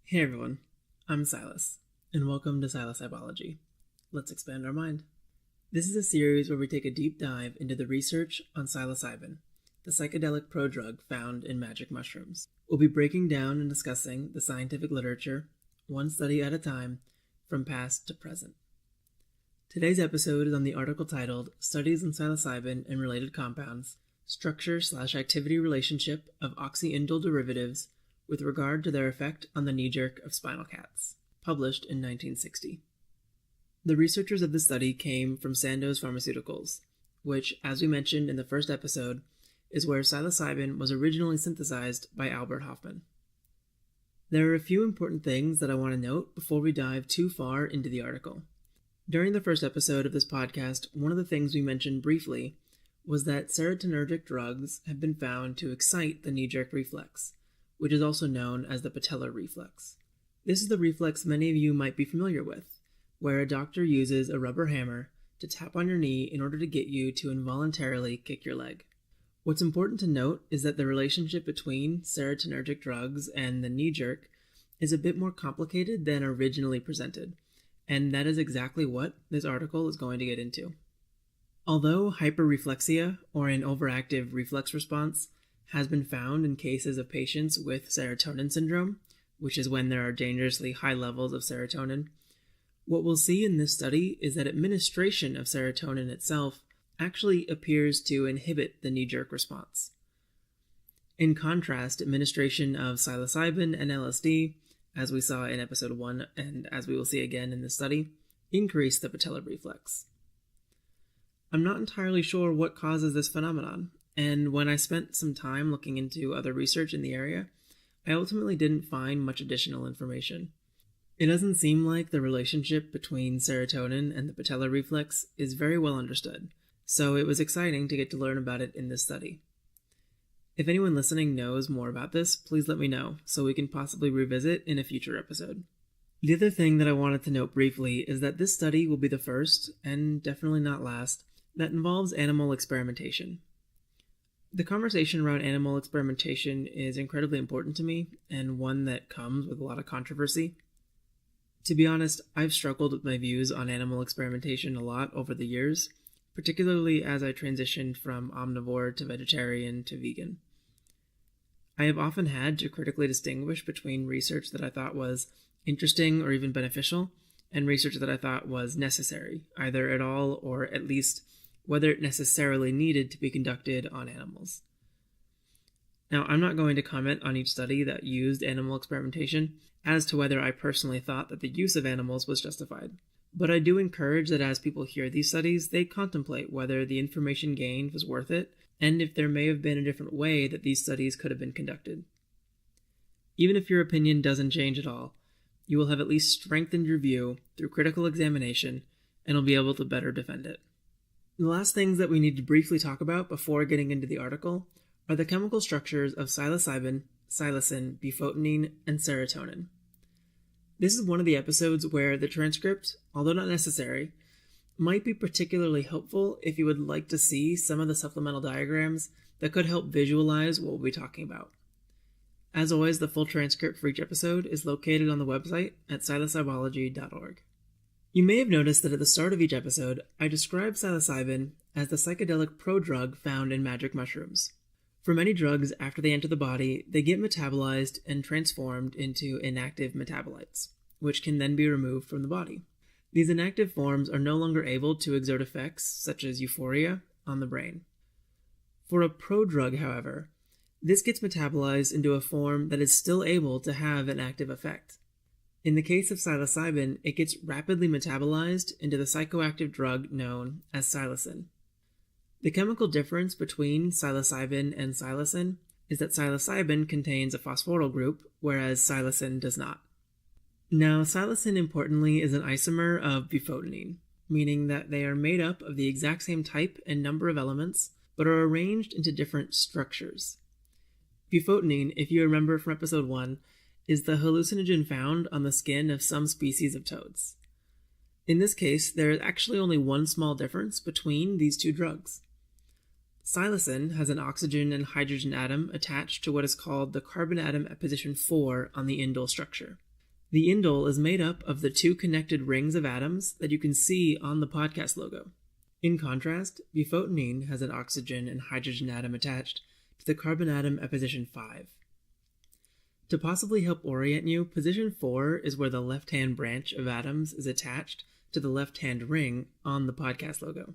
Hey everyone, I'm Silas, and welcome to Psilocybology. Let's expand our mind. This is a series where we take a deep dive into the research on psilocybin, the psychedelic prodrug found in magic mushrooms. We'll be breaking down and discussing the scientific literature, one study at a time, from past to present. Today's episode is on the article titled Studies on Psilocybin and Related Compounds, Structure/Activity Relationship of Oxyindole-derivatives with regard to their effect on the knee jerk of spinal cats, published in 1960. The researchers of the study came from Sandoz Pharmaceuticals, which, as we mentioned in the first episode, is where psilocybin was originally synthesized by Albert Hofmann. There are a few important things that I want to note before we dive too far into the article. During the first episode of this podcast, one of the things we mentioned briefly was that serotonergic drugs have been found to excite the knee-jerk reflex, which is also known as the patellar reflex. This is the reflex many of you might be familiar with, where a doctor uses a rubber hammer to tap on your knee in order to get you to involuntarily kick your leg. What's important to note is that the relationship between serotonergic drugs and the knee jerk is a bit more complicated than originally presented, and that is exactly what this article is going to get into. Although hyperreflexia, or an overactive reflex response, has been found in cases of patients with serotonin syndrome, which is when there are dangerously high levels of serotonin, what we'll see in this study is that administration of serotonin itself actually appears to inhibit the knee-jerk response. In contrast, administration of psilocybin and LSD, as we saw in episode 1 and as we will see again in this study, increase the patellar reflex. I'm not entirely sure what causes this phenomenon, and when I spent some time looking into other research in the area, I ultimately didn't find much additional information. It doesn't seem like the relationship between serotonin and the patellar reflex is very well understood, so it was exciting to get to learn about it in this study. If anyone listening knows more about this, please let me know, so we can possibly revisit in a future episode. The other thing that I wanted to note briefly is that this study will be the first, and definitely not last, that involves animal experimentation. The conversation around animal experimentation is incredibly important to me, and one that comes with a lot of controversy. To be honest, I've struggled with my views on animal experimentation a lot over the years, particularly as I transitioned from omnivore to vegetarian to vegan. I have often had to critically distinguish between research that I thought was interesting or even beneficial, and research that I thought was necessary, either at all or at least whether it necessarily needed to be conducted on animals. Now, I'm not going to comment on each study that used animal experimentation as to whether I personally thought that the use of animals was justified, but I do encourage that as people hear these studies, they contemplate whether the information gained was worth it, and if there may have been a different way that these studies could have been conducted. Even if your opinion doesn't change at all, you will have at least strengthened your view through critical examination and will be able to better defend it. The last things that we need to briefly talk about before getting into the article are the chemical structures of psilocybin, psilocin, bufotenine, and serotonin. This is one of the episodes where the transcript, although not necessary, might be particularly helpful if you would like to see some of the supplemental diagrams that could help visualize what we'll be talking about. As always, the full transcript for each episode is located on the website at psilocybology.org. You may have noticed that at the start of each episode, I described psilocybin as the psychedelic prodrug found in magic mushrooms. For many drugs, after they enter the body, they get metabolized and transformed into inactive metabolites, which can then be removed from the body. These inactive forms are no longer able to exert effects, such as euphoria, on the brain. For a prodrug, however, this gets metabolized into a form that is still able to have an active effect. In the case of psilocybin, it gets rapidly metabolized into the psychoactive drug known as psilocin. The chemical difference between psilocybin and psilocin is that psilocybin contains a phosphoryl group, whereas psilocin does not. Now, psilocin, importantly, is an isomer of bufotenine, meaning that they are made up of the exact same type and number of elements, but are arranged into different structures. Bufotenine, if you remember from episode 1, is the hallucinogen found on the skin of some species of toads. In this case, there is actually only one small difference between these two drugs. Psilocin has an oxygen and hydrogen atom attached to what is called the carbon atom at position 4 on the indole structure. The indole is made up of the two connected rings of atoms that you can see on the podcast logo. In contrast, bufotenine has an oxygen and hydrogen atom attached to the carbon atom at position 5. To possibly help orient you, position 4 is where the left-hand branch of atoms is attached to the left-hand ring on the podcast logo.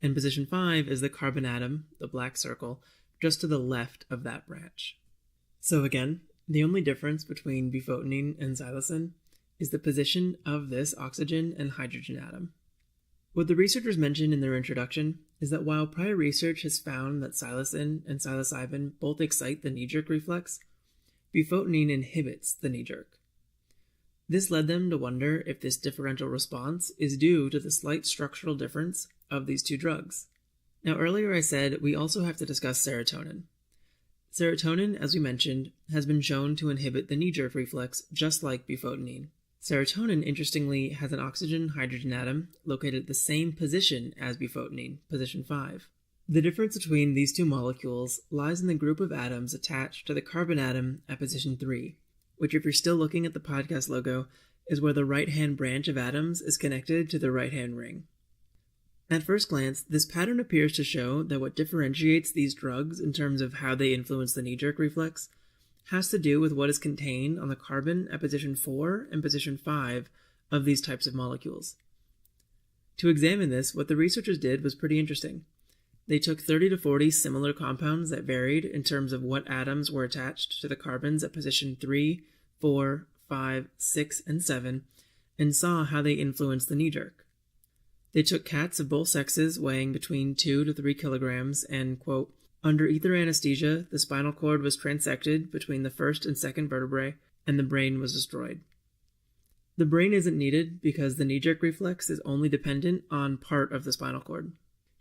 And position 5 is the carbon atom, the black circle, just to the left of that branch. So again, the only difference between bufotenine and psilocin is the position of this oxygen and hydrogen atom. What the researchers mentioned in their introduction is that while prior research has found that psilocin and psilocybin both excite the knee-jerk reflex, bufotenine inhibits the knee-jerk. This led them to wonder if this differential response is due to the slight structural difference of these two drugs. Now, earlier I said we also have to discuss serotonin. Serotonin, as we mentioned, has been shown to inhibit the knee-jerk reflex just like bufotenine. Serotonin, interestingly, has an oxygen-hydrogen atom located at the same position as bufotenine, position 5. The difference between these two molecules lies in the group of atoms attached to the carbon atom at position 3, which, if you're still looking at the podcast logo, is where the right-hand branch of atoms is connected to the right-hand ring. At first glance, this pattern appears to show that what differentiates these drugs in terms of how they influence the knee-jerk reflex has to do with what is contained on the carbon at position 4 and position 5 of these types of molecules. To examine this, what the researchers did was pretty interesting. They took 30 to 40 similar compounds that varied in terms of what atoms were attached to the carbons at position 3, 4, 5, 6, and 7, and saw how they influenced the knee-jerk. They took cats of both sexes weighing between 2 to 3 kilograms and, quote, under ether anesthesia, the spinal cord was transected between the first and second vertebrae, and the brain was destroyed. The brain isn't needed because the knee-jerk reflex is only dependent on part of the spinal cord.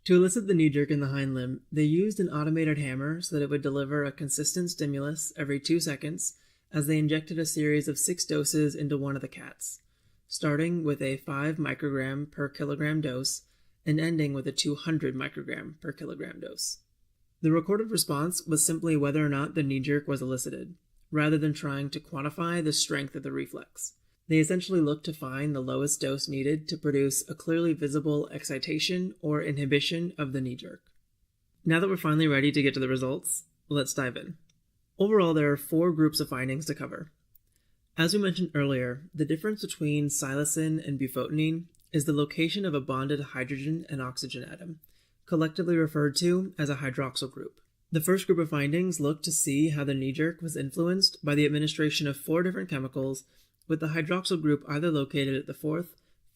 To elicit the knee-jerk in the hind limb, they used an automated hammer so that it would deliver a consistent stimulus every 2 seconds as they injected a series of 6 doses into one of the cats, starting with a 5 microgram per kilogram dose and ending with a 200 microgram per kilogram dose. The recorded response was simply whether or not the knee-jerk was elicited, rather than trying to quantify the strength of the reflex. They essentially looked to find the lowest dose needed to produce a clearly visible excitation or inhibition of the knee-jerk. Now that we're finally ready to get to the results, let's dive in. Overall, there are 4 groups of findings to cover. As we mentioned earlier, the difference between psilocin and bufotenine is the location of a bonded hydrogen and oxygen atom, collectively referred to as a hydroxyl group. The first group of findings looked to see how the knee-jerk was influenced by the administration of 4 different chemicals, with the hydroxyl group either located at the 4th,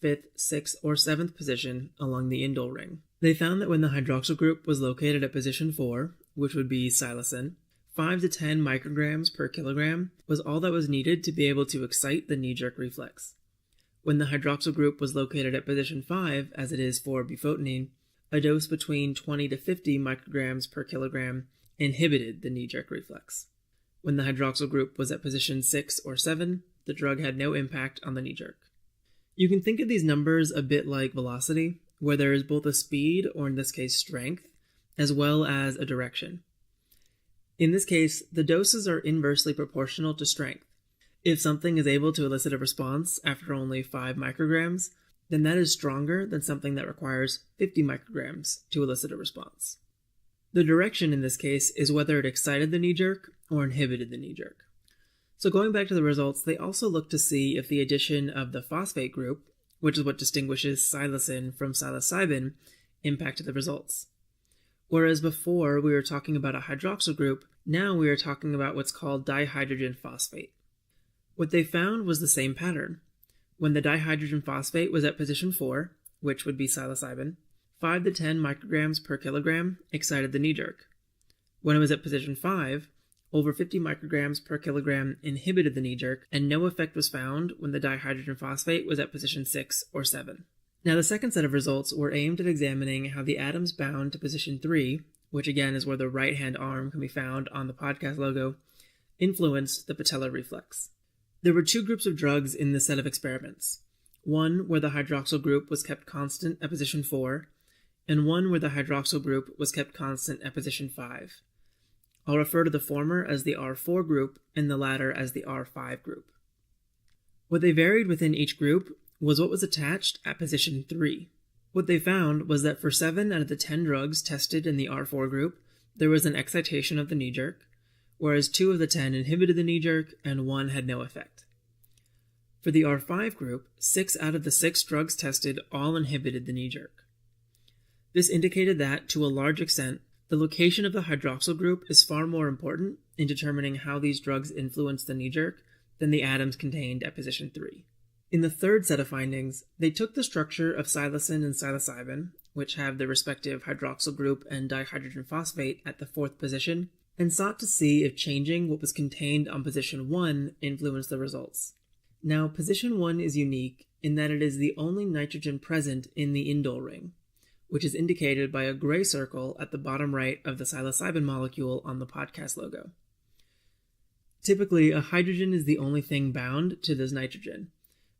5th, 6th, or 7th position along the indole ring. They found that when the hydroxyl group was located at position 4, which would be psilocin, 5 to 10 micrograms per kilogram was all that was needed to be able to excite the knee-jerk reflex. When the hydroxyl group was located at position 5, as it is for bufotenine, a dose between 20 to 50 micrograms per kilogram inhibited the knee-jerk reflex. When the hydroxyl group was at position 6 or 7, the drug had no impact on the knee-jerk. You can think of these numbers a bit like velocity, where there is both a speed, or in this case strength, as well as a direction. In this case, the doses are inversely proportional to strength. If something is able to elicit a response after only 5 micrograms, then that is stronger than something that requires 50 micrograms to elicit a response. The direction in this case is whether it excited the knee-jerk or inhibited the knee-jerk. So going back to the results, they also looked to see if the addition of the phosphate group, which is what distinguishes psilocin from psilocybin, impacted the results. Whereas before we were talking about a hydroxyl group, now we are talking about what's called dihydrogen phosphate. What they found was the same pattern. When the dihydrogen phosphate was at position 4, which would be psilocybin, 5 to 10 micrograms per kilogram excited the knee-jerk. When it was at position 5, over 50 micrograms per kilogram inhibited the knee-jerk, and no effect was found when the dihydrogen phosphate was at position 6 or 7. Now, the second set of results were aimed at examining how the atoms bound to position 3, which again is where the right-hand arm can be found on the podcast logo, influenced the patellar reflex. There were 2 groups of drugs in this set of experiments. One where the hydroxyl group was kept constant at position 4, and one where the hydroxyl group was kept constant at position 5. I'll refer to the former as the R4 group and the latter as the R5 group. What they varied within each group was what was attached at position 3. What they found was that for 7 out of the 10 drugs tested in the R4 group, there was an excitation of the knee jerk, whereas 2 of the 10 inhibited the knee jerk and 1 had no effect. For the R5 group, 6 out of the 6 drugs tested all inhibited the knee jerk. This indicated that, to a large extent, the location of the hydroxyl group is far more important in determining how these drugs influence the knee jerk than the atoms contained at position 3. In the third set of findings, they took the structure of psilocin and psilocybin, which have the respective hydroxyl group and dihydrogen phosphate at the 4th position, and sought to see if changing what was contained on position 1 influenced the results. Now, position 1 is unique in that it is the only nitrogen present in the indole ring, which is indicated by a gray circle at the bottom right of the psilocybin molecule on the podcast logo. Typically, a hydrogen is the only thing bound to this nitrogen,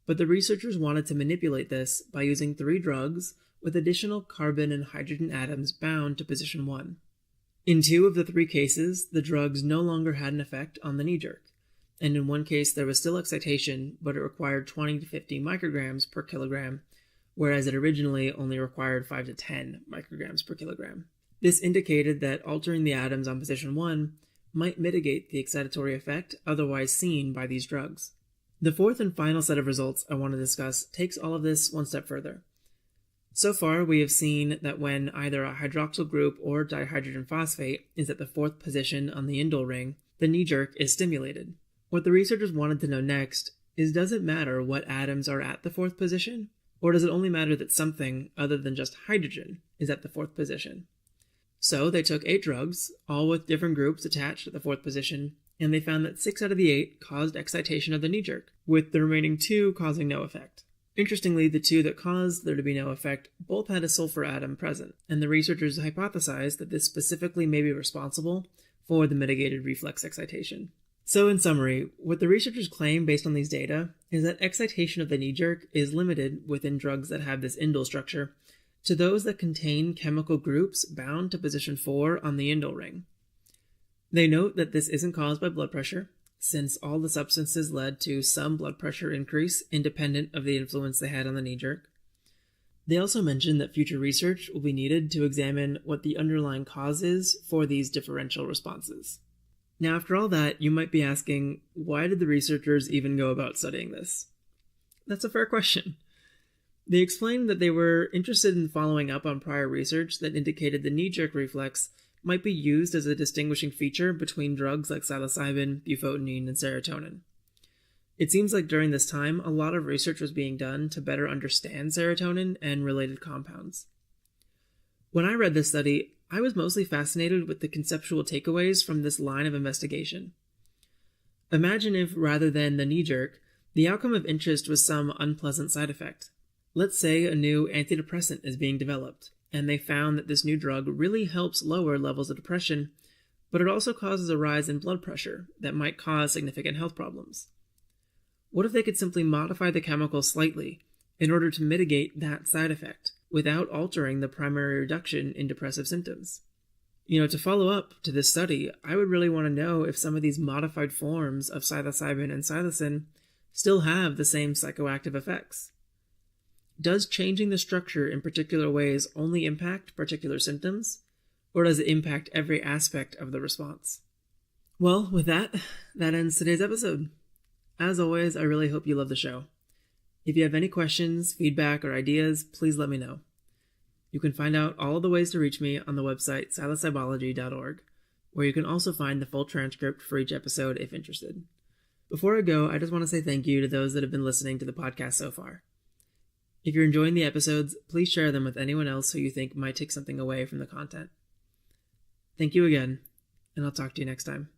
but the researchers wanted to manipulate this by using 3 drugs with additional carbon and hydrogen atoms bound to position 1. In 2 of the 3 cases, the drugs no longer had an effect on the knee jerk, and in 1 case there was still excitation, but it required 20 to 50 micrograms per kilogram, whereas it originally only required 5 to 10 micrograms per kilogram. This indicated that altering the atoms on position 1 might mitigate the excitatory effect otherwise seen by these drugs. The 4th and final set of results I want to discuss takes all of this one step further. So far, we have seen that when either a hydroxyl group or dihydrogen phosphate is at the 4th position on the indole ring, the knee jerk is stimulated. What the researchers wanted to know next is, does it matter what atoms are at the 4th position, or does it only matter that something other than just hydrogen is at the 4th position? So they took 8 drugs, all with different groups attached at the 4th position, and they found that 6 out of the 8 caused excitation of the knee jerk, with the remaining 2 causing no effect. Interestingly, the 2 that caused there to be no effect both had a sulfur atom present, and the researchers hypothesized that this specifically may be responsible for the mitigated reflex excitation. So in summary, what the researchers claim based on these data is that excitation of the knee jerk is limited within drugs that have this indole structure to those that contain chemical groups bound to position 4 on the indole ring. They note that this isn't caused by blood pressure, since all the substances led to some blood pressure increase independent of the influence they had on the knee jerk. They also mention that future research will be needed to examine what the underlying cause is for these differential responses. Now, after all that, you might be asking, why did the researchers even go about studying this? That's a fair question. They explained that they were interested in following up on prior research that indicated the knee jerk reflex might be used as a distinguishing feature between drugs like psilocybin, bufotenine, and serotonin. It seems like during this time, a lot of research was being done to better understand serotonin and related compounds. When I read this study, I was mostly fascinated with the conceptual takeaways from this line of investigation. Imagine if, rather than the knee jerk, the outcome of interest was some unpleasant side effect. Let's say a new antidepressant is being developed, and they found that this new drug really helps lower levels of depression, but it also causes a rise in blood pressure that might cause significant health problems. What if they could simply modify the chemical slightly in order to mitigate that side effect without altering the primary reduction in depressive symptoms? To follow up to this study, I would really want to know if some of these modified forms of psilocybin and psilocin still have the same psychoactive effects. Does changing the structure in particular ways only impact particular symptoms, or does it impact every aspect of the response? Well, with that ends today's episode. As always, I really hope you love the show. If you have any questions, feedback, or ideas, please let me know. You can find out all of the ways to reach me on the website psilocybology.org, where you can also find the full transcript for each episode if interested. Before I go, I just want to say thank you to those that have been listening to the podcast so far. If you're enjoying the episodes, please share them with anyone else who you think might take something away from the content. Thank you again, and I'll talk to you next time.